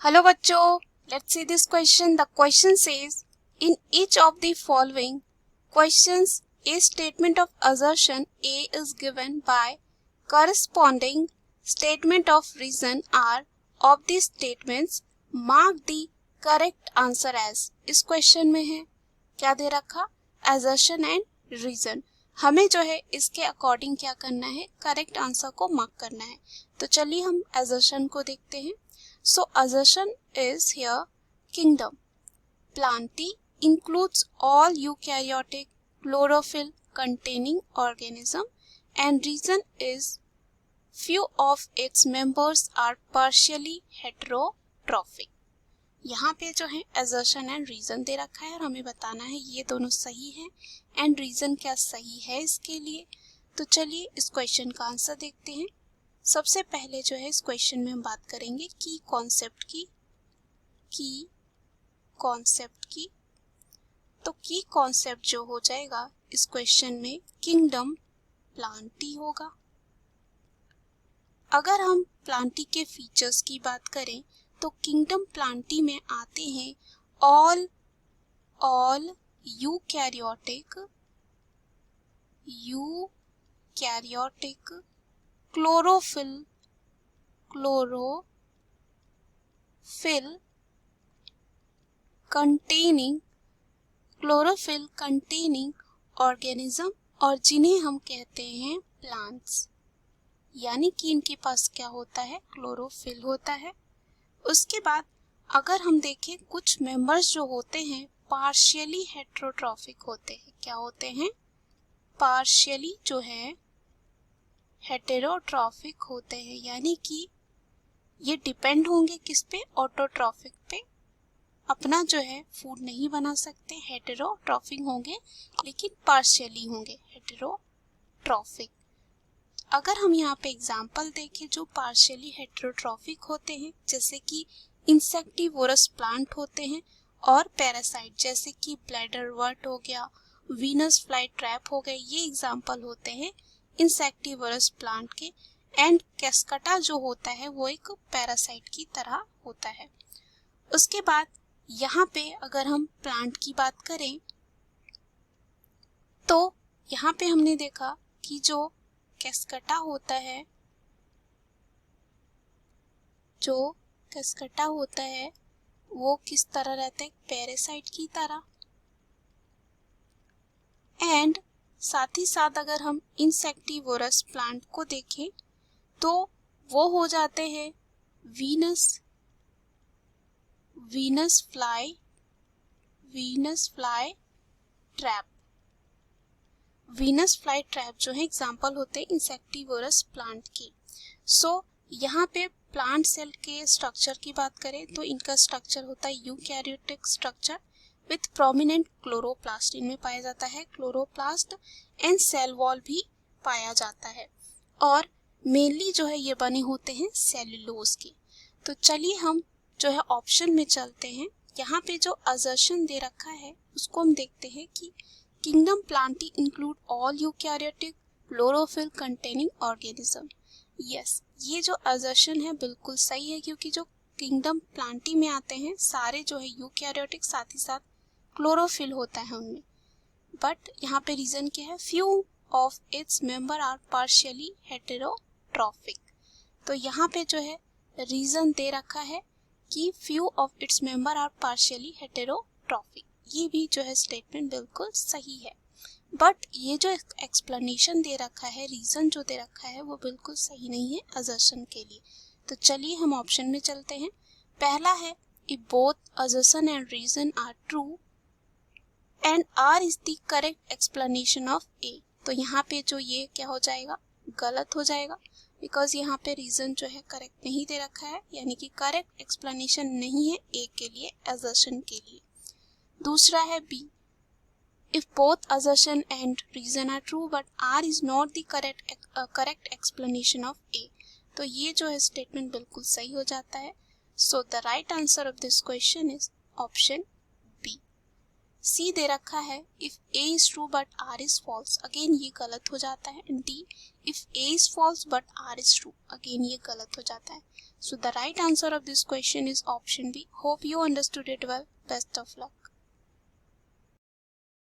Hello बच्चों, let's see this question. The question says in each of the following questions a statement of assertion A is given by corresponding statement of reason R of the statements mark the correct answer as. इस question में है क्या दे रखा? assertion and reason. हमें जो है इसके according क्या करना है, करेक्ट आंसर को मार्क करना है. तो चलिए हम assertion को देखते हैं. So assertion is here kingdom. Plantae includes all eukaryotic chlorophyll containing organism and reason is few of its members are partially heterotrophic. यहाँ पे जो है assertion and reason दे रखा है और हमें बताना है ये दोनों सही है and reason क्या सही है इसके लिए. तो चलिए इस क्वेश्चन का आंसर देखते हैं. सबसे पहले जो है इस क्वेश्चन में हम बात करेंगे की कॉन्सेप्ट की. तो की कॉन्सेप्ट जो हो जाएगा इस क्वेश्चन में किंगडम प्लांटी होगा. अगर हम प्लांटी के फीचर्स की बात करें तो किंगडम प्लांटी में आते हैं all eukaryotic chlorophyll containing organism और जिन्हें हम कहते हैं प्लांट्स. यानी कि इनके पास क्या होता है, क्लोरोफिल होता है. उसके बाद अगर हम देखें कुछ मेंबर्स जो होते हैं पार्शियली हेटेरोट्रॉफिक होते हैं. क्या होते हैं? पार्शियली जो है हेटेरोट्रॉफिक होते हैं. यानी कि ये डिपेंड होंगे किस पे, ऑटोट्रॉफिक पे. अपना जो है फूड नहीं बना सकते, हेटेरोट्रॉफिक होंगे लेकिन पार्शियली होंगे हेटेरोट्रॉफिक. अगर हम यहाँ पे एग्जांपल देखें जो पार्शियली हेटेरोट्रॉफिक होते हैं जैसे कि इंसेक्टिवोरस प्लांट होते हैं और पैरासाइट जैसे कि ब्लैडर वर्ट हो गया, वीनस फ्लाई ट्रैप हो गए, ये एग्जांपल होते हैं इंसेक्टिवोरस प्लांट के. एंड कैस्कटा जो होता है वो एक पैरासाइट की तरह होता है. उसके बाद यहाँ पे अगर हम प्लांट की बात करें तो यहाँ पे हमने देखा कि जो कैस्कटा होता है वो किस तरह रहता है, पैरासाइट की तरह. एंड साथ ही साथ अगर हम इंसेक्टिवोरस प्लांट को देखें तो वो हो जाते हैं वीनस फ्लाई ट्रैप जो है एग्जांपल होते हैं इंसेक्टिवोरस प्लांट की. सो यहाँ पे प्लांट सेल के स्ट्रक्चर की बात करें तो इनका स्ट्रक्चर होता है eukaryotic structure with prominent chloroplast. इनमें पाया जाता है क्लोरोप्लास्ट एंड सेल वॉल भी पाया जाता है और मेनली जो है ये बने होते हैं सेल्यूलोज के. तो चलिए हम जो है ऑप्शन में चलते हैं. यहाँ पे जो असर्शन दे रखा है उसको हम देखते हैं कि kingdom Plantae include all eukaryotic chlorophyll containing organism. Yes, ये जो असर्शन है बिल्कुल सही है क्योंकि जो किंगडम प्लांटी में आते हैं सारे जो है यूकैरियोटिक साथ ही साथ क्लोरोफिल होता है उनमें. बट यहाँ पे रीजन क्या है, few of its member are partially heterotrophic. तो यहाँ पे जो है रीजन दे रखा है कि few of its member are partially heterotrophic. ये भी जो है स्टेटमेंट बिल्कुल सही है. बट ये जो एक्सप्लेनेशन दे रखा है, रीजन जो दे रखा है वो बिल्कुल सही नहीं है असर्शन के लिए. तो चलिए हम ऑप्शन में चलते हैं. पहला है if both assertion and reason are true and R is the correct explanation of A. तो यहाँ पे जो ये क्या हो जाएगा, गलत हो जाएगा बिकॉज यहाँ पे रीजन जो है करेक्ट नहीं दे रखा है, यानी कि करेक्ट एक्सप्लेनेशन नहीं है ए के लिए, असर्शन के लिए. दूसरा है B if both assertion and reason are true but R is not the correct explanation of A. तो ये जो है स्टेटमेंट बिल्कुल सही हो जाता है. So the right answer of this question is option B. C दे रखा है if A is true but R is false, again ये गलत हो जाता है। And D if A is false but R is true, again ये गलत हो जाता है। So the right answer of this question is option B. Hope you understood it well. Best of luck.